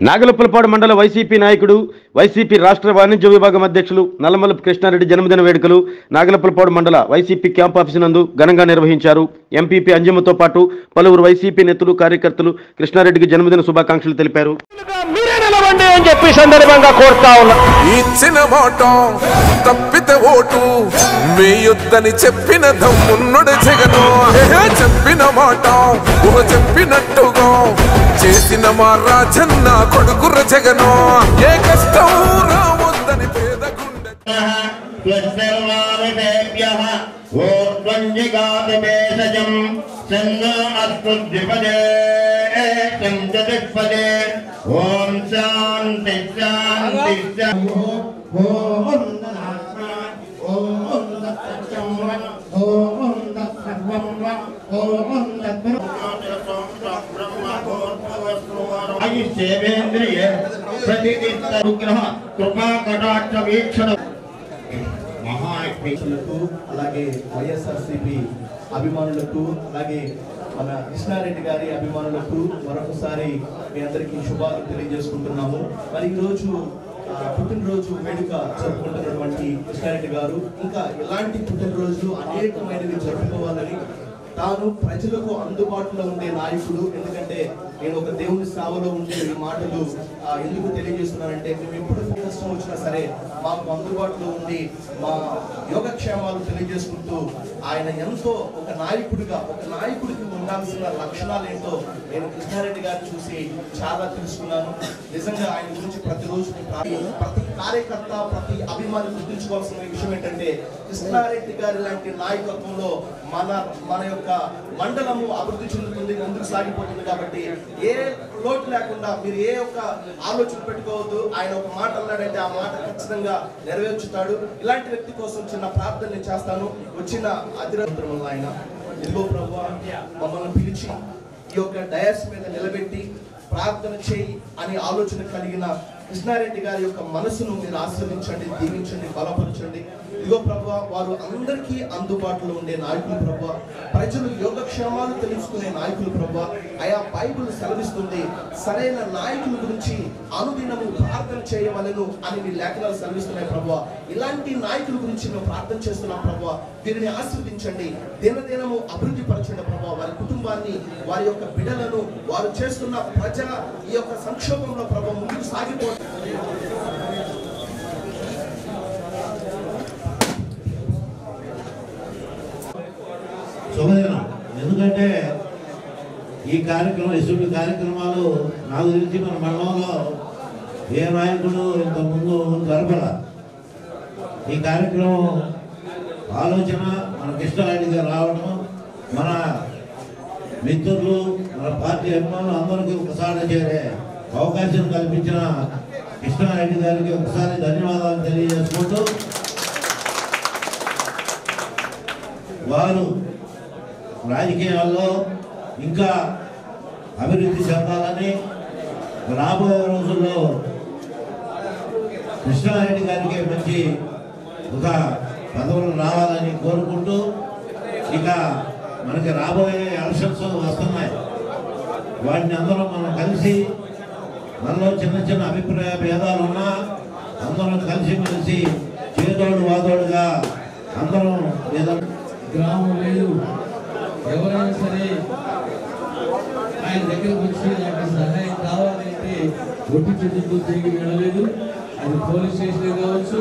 నాగలపులపాడు మండల వైసీపీ నాయకుడు వైసీపీ రాష్ట్ర వాణిజ్య విభాగం అధ్యక్షులు నల్లమలపు కృష్ణారెడ్డి జన్మదిన వేడుకలు నాగలపులపాడు మండల వైసీపీ క్యాంప్ ఆఫీసు నందు ఘనంగా నిర్వహించారు. ఎంపీపీ అంజమ్మతో పాటు పలువురు వైసీపీ నేతలు కార్యకర్తలు కృష్ణారెడ్డికి జన్మదిన శుభాకాంక్షలు తెలిపారు. ఇచ్చిన మాట తప్పితే ఓటు వేయొద్దని చెప్పిన దమ్మున్నడు జగను. చెప్పిన మాట చెప్పినట్టుగా చేసిన మా రాజన్న కొడుకుర జగను. ఏ కష్టం రావద్దని పేద గుండె ఓం శాంతి శాంతి సేవేంద్రియ ప్రతిగ్రహ కృపా కటాక్ష వీక్షణ మహాత్ములకు అలాగే వైఎస్ఆర్సీపీ అభిమానులకు అలాగే మన కృష్ణారెడ్డి గారి అభిమానులకు మరొకసారి మీ అందరికీ శుభాలు తెలియజేసుకుంటున్నాము. మరి ఈరోజు పుట్టినరోజు వేడుక జరుపుకుంటున్నటువంటి కృష్ణారెడ్డి గారు ఇంకా ఇలాంటి పుట్టినరోజులు అనేకమైనవి జరుపుకోవాలని తాను ప్రజలకు అందుబాటులో ఉండే నాయకుడు. ఎందుకంటే నేను ఒక దేవుని సేవలో ఉండే ఈ మాటలు ఎందుకు తెలియజేస్తున్నానంటే మేము ఎప్పుడు కష్టం వచ్చినా సరే మాకు అందుబాటులో ఉండి మా యోగక్షేమాలు తెలియజేసుకుంటూ ఆయన ఎంతో ఒక నాయకుడికి ఉండాల్సిన లక్షణాలు ఏంటో నేను కృష్ణారెడ్డి గారిని చూసి చాలా తెలుసుకున్నాను. నిజంగా ఆయన గురించి ప్రతిరోజు ప్రతి కార్యకర్త ప్రతి అభిమాని గుర్తుంచుకోవాల్సిన విషయం ఏంటంటే కృష్ణారెడ్డి గారి లాంటి నాయకత్వంలో మన యొక్క మండలము అభివృద్ధి చెందుతుంది, ముందుకు సాగిపోతుంది. కాబట్టి ఏ లోటు లేకుండా మీరు ఏ ఒక్క ఆలోచన పెట్టుకోవద్దు. ఆయన ఒక మాట అన్నాడంటే ఆ మాట ఖచ్చితంగా నెరవేర్చుతాడు. ఇలాంటి వ్యక్తి కోసం చిన్న ప్రార్థన నేను చేస్తాను. వచ్చిన అధిరంలో ఆయన ఇదిగో ప్రభువా మమ్మల్ని పిలిచి ఈ యొక్క డయాస్ మీద నిలబెట్టి ప్రార్థన చేయి అని ఆలోచన కలిగిన కృష్ణారెడ్డి గారి యొక్క మనసును మీరు ఆస్వాదించండి, దీవించండి, బలపరచండి. ఇదిగో ప్రభువా వారు అందరికీ అందుబాటులో ఉండే నాయకులు ప్రభువా, ప్రజలు యోగక్షేమాలు తెలుసుకునే నాయకులు ప్రభువా. ఆయా బైబిల్ సెలవిస్తుంది సరైన నాయకుల గురించి అనుదినము ప్రార్థన చేయవలెను అని మీ లేఖనాలు సెలవిస్తున్నాయి ప్రభువా. ఇలాంటి నాయకుల గురించి మేము ప్రార్థన చేస్తున్నాం ప్రభువా. వీరిని ఆశీర్వదించండి, దినదినము అభివృద్ధి పరచండి ప్రభువా. వారి కుటుంబాన్ని, వారి యొక్క బిడ్డలను, వారు చేస్తున్న ప్రజల ఈ యొక్క సంక్షోభంలో ప్రభువా ముందుకు సాగిపో శుభదినం. ఎందుకంటే ఈ కార్యక్రమం ఇటువంటి కార్యక్రమాలు నాకు తెలిసి మన మండలంలో ఏ నాయకుడు ఇంతకుముందు జరపల. ఈ కార్యక్రమం ఆలోచన మన కృష్ణారెడ్డి గారు రావడం, మన మిత్రులు, మన పార్టీ అభిమానులు అందరికీ ఒకసారి చేరే అవకాశం కల్పించిన కృష్ణారెడ్డి గారికి ఒకసారి ధన్యవాదాలు తెలియజేసుకుంటూ వారు రాజకీయాల్లో ఇంకా అభివృద్ధి చెందాలని రాబోయే రోజుల్లో కృష్ణారెడ్డి గారికి మంచి ఒక పదవులు రావాలని కోరుకుంటూ ఇక మనకి రాబోయే ఎలక్షన్స్ వస్తున్నాయి. వాటిని అందరం మనం కలిసి మనలో చిన్న చిన్న అభిప్రాయ భేదాలు ఉన్నా అందరం కలిసి చేదోడు వాదోడుగా అందరం గ్రామం లేదు, ఎవరైనా సరే ఆయన దగ్గరకు వచ్చి నాకు సహాయం కావాలంటే ఒట్టి చేతులతో తిరిగి వెళ్ళలేదు. అది పోలీస్ స్టేషన్ కావచ్చు,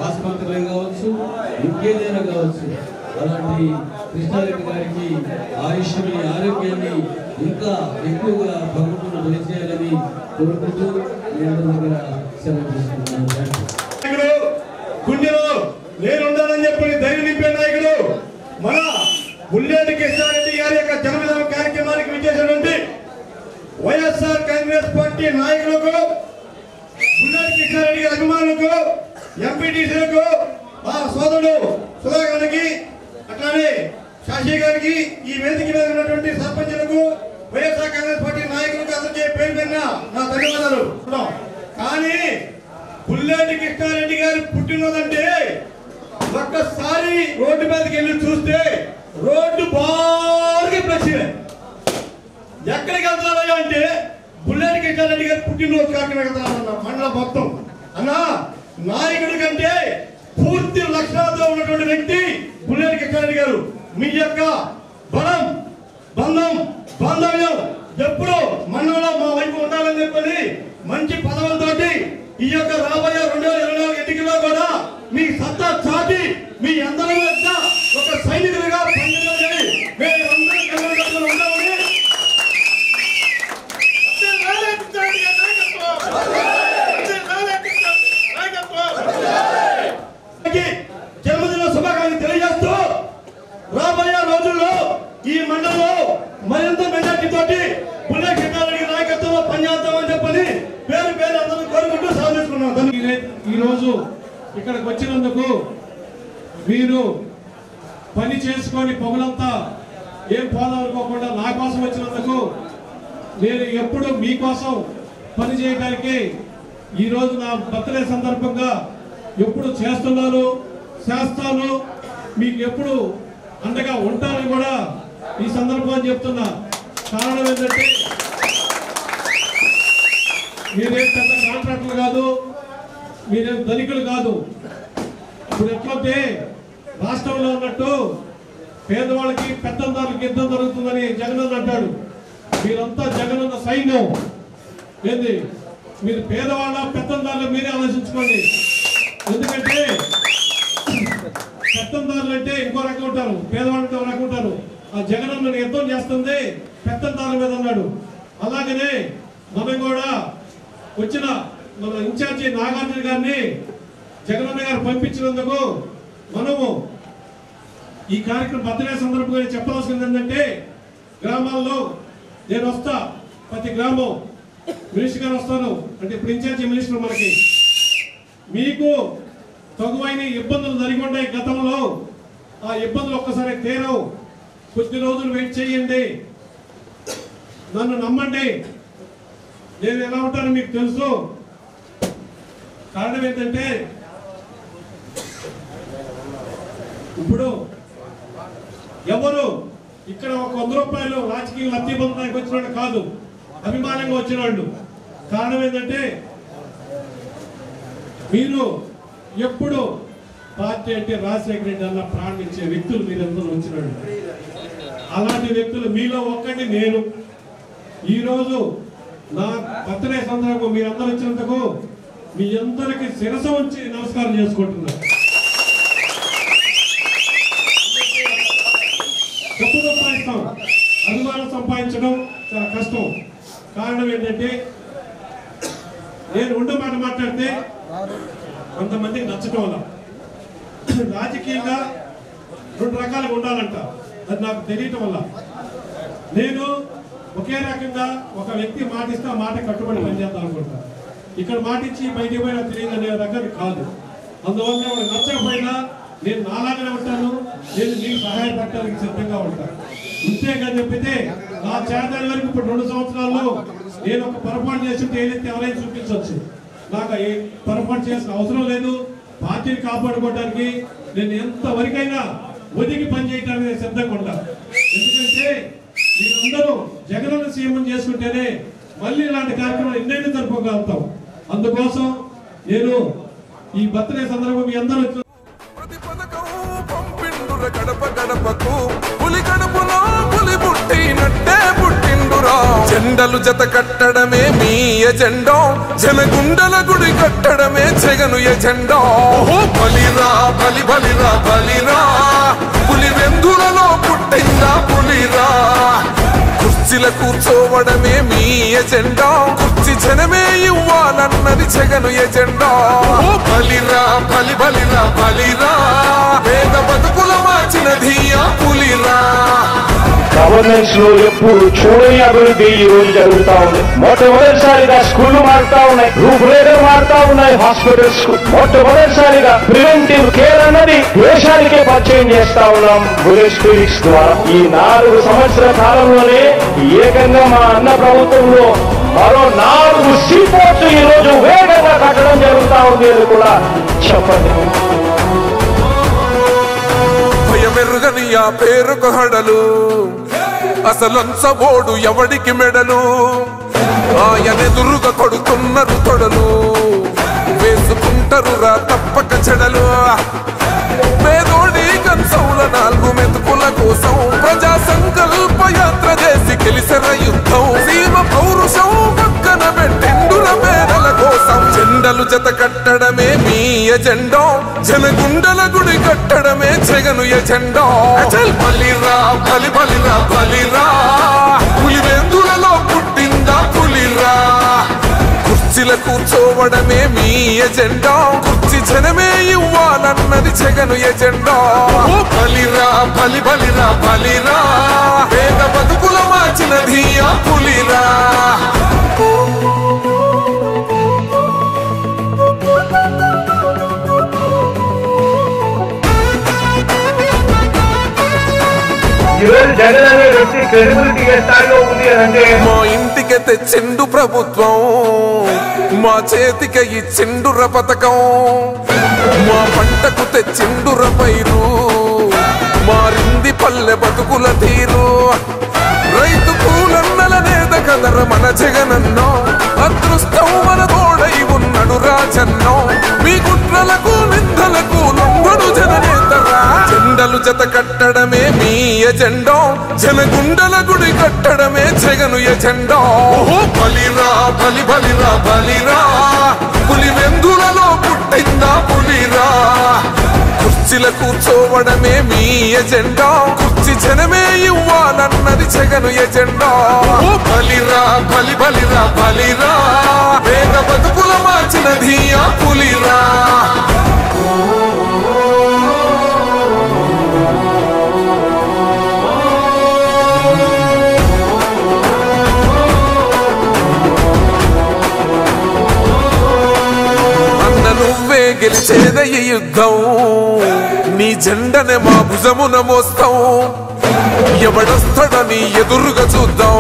ఆసుపత్రులే కావచ్చు, ఇంకేదైనా కావచ్చు. అలాంటి కృష్ణారెడ్డి గారికి ఆయుష్ని, ఆరోగ్యాన్ని ఇంకా ఎక్కువగా భగవంతుడు దయచేయాలని కోరుకుంటూ మీ అందరి దగ్గర సెలవు తీసుకుంటున్నాను. గుండెలో నేనుండాలని చెప్పి ధైర్యం నింపే నాయకుడు మన బుల్లేటి కృష్ణారెడ్డి గారి యొక్క జన్మదిన కార్యక్రమానికి విచ్చేసినటువంటి వైఎస్ఆర్ కాంగ్రెస్ పార్టీ నాయకులకు, బుల్లేటి కృష్ణారెడ్డి గారి అభిమానులకు, ఎంపీటీసీలకు, మా సోదరుడు సుధాకర్కి, అట్లానే శాషి గారికి, ఈ వేదిక మీద ఉన్నటువంటి సర్పంచులకు, వైఎస్ఆర్ కాంగ్రెస్ పార్టీ నాయకులకు అందరికీ పేరు పేరున నా ధన్యవాదాలు. కానీ బుల్లేటి కృష్ణారెడ్డి గారి పుట్టినరోజంటే ఒక్కసారి రోడ్డు మీదకి వెళ్ళి చూస్తే రోడ్డు బాగా ప్రశ్న ఎక్కడికి వెళ్తున్నారయ్యా అంటే బుల్లెట్ కృష్ణారెడ్డి గారు పుట్టినరోజు కార్యక్రమం పెడతానన్న మండలం మొత్తం. అన్నా నాయకుడి కంటే పూర్తి లక్షణాలతో ఉన్నటువంటి వ్యక్తి బుల్లెట్ కృష్ణారెడ్డి గారు. మీ యొక్క బలం బంధం బాంధవ్యం ఎప్పుడు మండలంలో మా వైపు ఉండాలని చెప్పని మంచి పదవులతోటి ఈ యొక్క రాబోయే 2024 ఎన్నికల్లో కూడా మీ సత్తా చాటి మీ అందరి వద్ద ఒక సైనికులుగా పనిచేయాలని మేమందరం కలగలుగుతూ ఉండాలని జన్మదిన శుభాకాంక్షలు తెలియజేస్తూ రాబోయే రోజుల్లో ఈ మండలంలో మరింత మెజార్టీ తోటి బుల్లెట్ కృష్ణారెడ్డి నాయకత్వంలో పనిచేస్తామని చెప్పని పేరు పేరు అందరూ కోరుకుంటూ సాధిస్తున్నాం. ఈరోజు ఇక్కడికి వచ్చినందుకు మీరు పని చేసుకొని పొగలంతా ఏం పోదామనుకోకుండా నా కోసం వచ్చినందుకు నేను ఎప్పుడు మీకోసం పని చేయడానికి ఈరోజు నా బర్త్డే సందర్భంగా ఎప్పుడు చేస్తున్నాను, చేస్తాను, మీకు ఎప్పుడు అండగా ఉంటానని కూడా ఈ సందర్భంగా చెప్తున్నా. కారణం ఏంటంటే మీరేం పెద్ద కాంట్రాక్టులు కాదు, మీరేం ధనికులు కాదు. ఇప్పుడు ఎట్లంటే రాష్ట్రంలో ఉన్నట్టు పేదవాళ్ళకి పెద్దందారులకి యుద్ధం జరుగుతుందని జగన్ అంటాడు. మీరంతా జగనన్న సైన్యం. ఏంది మీరు పేదవాళ్ళ పెద్దందారులు మీరే ఆలోచించుకోండి. ఎందుకంటే పెత్తందారులు అంటే ఇంకో రకం ఉంటారు, పేదవాళ్ళంటే ఒక రకం ఉంటారు. ఆ జగనన్న యుద్ధం చేస్తుంది పెత్తందారుల మీద అన్నాడు. అలాగనే మనం కూడా వచ్చిన మన ఇన్ఛార్జి నాగార్జున గారిని జగనన్న గారు పంపించినందుకు మనము ఈ కార్యక్రమం బర్త్డే సందర్భంగా చెప్పవలసింది ఏంటంటే గ్రామాల్లో నేను వస్తా, ప్రతి గ్రామం మినిస్టర్ గారు వస్తాను అంటే ఇప్పుడు ఇన్ఛార్జి మినిస్టర్ మనకి మీకు తగువైన ఇబ్బందులు జరిగి ఉన్నాయి గతంలో. ఆ ఇబ్బందులు ఒక్కసారి తీరవు. కొద్ది రోజులు వెయిట్ చేయండి, నన్ను నమ్మండి, నేను ఎలా ఉంటానో మీకు తెలుసు. కారణం ఏంటంటే ఇప్పుడు ఎవరు ఇక్కడ ఒక 100 రూపాయలు రాజకీయ లబ్ధి పొందడానికి వచ్చిన కాదు, అభిమానంగా వచ్చిన వాళ్ళు. కారణం ఏంటంటే మీరు ఎప్పుడు పార్టీ అంటే రాజశేఖర రెడ్డి అన్న ప్రాణించే వ్యక్తులు మీరందరూ వచ్చినాడు. అలాంటి వ్యక్తులు మీలో ఒక్కటి నేను. ఈరోజు నా బర్త్డే సందర్భంగా మీరందరూ వచ్చినందుకు మీ అందరికి శిరస్సు ఉంచి నమస్కారం చేసుకుంటున్నా. డబ్బు సంపాదిస్తాం, అభిమానం సంపాదించడం చాలా కష్టం. కారణం ఏంటంటే నేను ఉండే మాట మాట్లాడితే కొంతమందికి నచ్చటం వల్ల రాజకీయంగా 2 రకాలుగా ఉండాలంట, అది నాకు తెలియటం వల్ల నేను ఒకే రకంగా ఒక వ్యక్తి మాటిస్తే ఆ మాట కట్టుబడి పనిచేద్దాం అనుకుంటా. ఇక్కడ మాటిచ్చి బయటికి పోయినా తెలియదు అనే రకాన్ని కాదు. అందువల్ల నచ్చకపోయినా నేను నాలాగానే ఉంటాను, నేను మీకు సహాయపడటానికి సిద్ధంగా ఉంటాను. ఇంతేగా చెప్పితే నా చేతల వరకు ఇప్పుడు 2 సంవత్సరాల్లో నేను ఒక పొరపాటు చేసి ఏదైతే ఎవరైనా చూపించవచ్చు. నాకు ఏ పొరపాటు చేసిన అవసరం లేదు. పార్టీని కాపాడుకోవడానికి నేను ఎంతవరకైనా ఒదిగి పనిచేయడానికి సిద్ధంగా ఉంటాను. ఎందుకంటే మీరందరూ జగనన్న సీఎం చేసుకుంటేనే మళ్ళీ ఇలాంటి కార్యక్రమాలు ఎన్నైనా జరుపుకోగలుగుతాం. అందుకోసం నేను ఈ బర్త్డే సందర్భంగా మీ అందరూ గడప గడపకు పులి గడపలో పులి పుట్టినట్టే పుట్టిండురా. జెండలు జత కట్టడమే మీ ఎజెండా, జనగుండల గుడి కట్టడమే జగను ఎజెండా. బలిరా బలి బలిరా బలిరా, పులి వెందులలో పుట్టిందా పులిరా. కుర్చీల కూర్చోవడమే మీ ఎజెండా, కుర్చీ జనమే ఇవ్వాలన్నది జగను ఎజెండా. బలిరా బలి బలిరా బలిరా, పేద బతుకుల మార్చినది ఆ పులిరా. గవర్నెన్స్ లో ఎప్పుడు చూడని అభివృద్ధి ఈ రోజు జరుగుతా ఉంది. మొట్టమొదటిసారిగా స్కూళ్లు మారుతా ఉన్నాయి, రూపురేఖలు మారుతా ఉన్నాయి, హాస్పిటల్స్ కు మొట్టమొదటిసారిగా ప్రివెంటివ్ కేర్ అన్నది దేశానికే పరిచయం చేస్తా ఉన్నాం బుల్లెట్ క్లినిక్స్ ద్వారా. ఈ 4 సంవత్సరాల కాలంలోనే ఏకంగా మా అన్న ప్రభుత్వంలో మరో 4 సీపోర్ట్స్ ఈ రోజు వేగంగా కట్టడం జరుగుతా ఉంది అని కూడా చెప్పండి. భయమెరుగని ఆ పేరుకు హడలు, అసలంచబోడు ఎవడికి మెడలు. ఆయనెదురుగా కొడుతున్నారు తొడలు, వేసుకుంటారు రా తప్పక చెడలు. పేదోడి కంచంల 4 మెతుకుల కోసం ప్రజా సంకల్ప యాత్ర చేసి గెలిసిన యుద్ధం. సీమ పౌరుషం పక్కన పెట్టిండుల పేదల కోసం. జెండలు జత కట్టడమే మీ ఎజెండా, జనగుండల గుడి కట్టడమే జగను ఎజెండా. బలిరా బలి బలిరా బలిరా, పులివెందులలో పుట్టిందా పులిరా. కుర్చీల కూర్చోవడమే మీ ఎజెండా, కుర్చీ జనమే ఇవ్వాలన్నది జగను ఎజెండా. బలిరా బలి బలిరా బలిరా, పేద బతుకుల మార్చినది ఆ పులిరా. జగన్ అనే వ్యక్తి క్రెడిబిలిటీ ఏ స్థాయిలో ఉంది అంటే మా ఇంటికి తెచ్చిండు ప్రభుత్వం, మా చేతికి ఇచ్చిండుర పథకం. మా పంటకు తెచ్చిండుర పైరు, మారింది పల్లె బతుకుల తీరు. రైతు కూలన్నల నేత కదర మన జగనన్నో, అదృష్టం మన తోడై ఉన్నడు రాజన్నో. మీ కుట్రలకు నిందలకు లొంగడు జననేతరా. జెండలు జత కట్టడమే మీ ఎజెండా, జనగుండల గుడి కట్టడమే జగను ఎజెండా. బలిరా బలి బలిరా బలిరా, పులివెందులలో పుట్టిందా పులిరా. కుర్చీల కూర్చోవడమే మీ ఎజెండా, కుర్చీ జనమే ఇవ్వాలన్నది జగను ఎజెండా. బలిరా బలి బలిరా బలిరా, పేద బతుకుల మార్చినది ఆ పులిరా. నువ్వే గెలిచేద ఈ యుద్ధం, నీ జెండనే మా భుజమున మోస్తాం. ఎవడొస్తాడని ఎదురుగా చూద్దాం,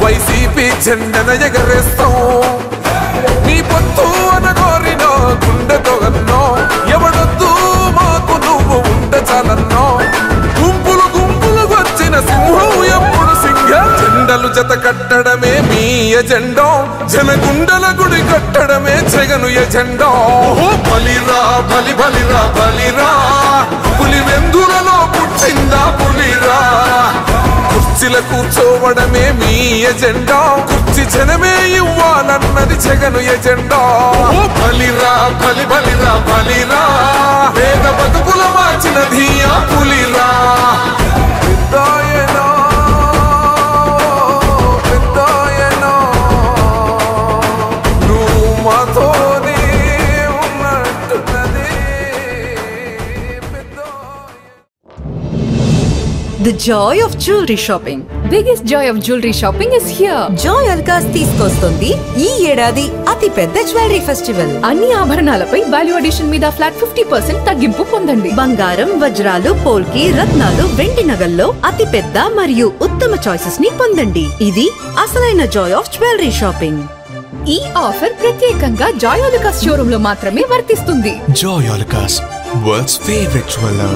వైసీపీ జెండన ఎగరేస్తాం. నీ పొత్తు అనగోరిన గుండెతో అన్నో, ఎవడొద్దు మాకు నువ్వు ఉంటే చాలన్నో. గుంపులు గుంపులు వచ్చిన సింహం ఎప్పుడు సింగ. జెండలు జత కట్టడమే మీ ఎజెండా, జనగుండల గుడి కట్టడమే జగను ఎజెండా. బలిరా బలి బలిరా బలిరా, పులివెందులలో పుట్టిందా పులిరా. కుర్చీల కూర్చోవడమే మీ ఎజెండా, కుర్చీ జనమే ఇవ్వాలన్నది జగను ఎజెండా. బలిరా బలి బలిరా బలిరా, పేద బతుకుల మార్చినది ఆ పులిరా. పెద్దాయనా పెద్దాయనా, నువ్వు మాతోనే ఉన్నట్టున్నది పెద్దాయనా. The joy of jewelry shopping. Biggest joy of jewelry shopping is here. Joy Alucas తీసుకొస్తుంది ఈ ఏడాది అతి పెద్ద జ్యువెలరీ ఫెస్టివల్. అన్ని ఆభరణాలపై వాల్యూ అడిషన్ మీద ఫ్లాట్ 50% తగ్గింపు పొందండి. బంగారం, వజ్రాలు, పోల్కి, రత్నాలు, వెండి నగల్లో అతి పెద్ద మరియు ఉత్తమ చాయిసెస్ ని పొందండి. ఇది అసలైన జాయ్ ఆఫ్ జ్యువెలరీ షాపింగ్. ఈ ఆఫర్ ప్రత్యేకంగా జాయ్ అలుకాస్ షోరూమ్ లో మాత్రమే వర్తిస్తుంది. Joy Alucas, world's favorite jeweler.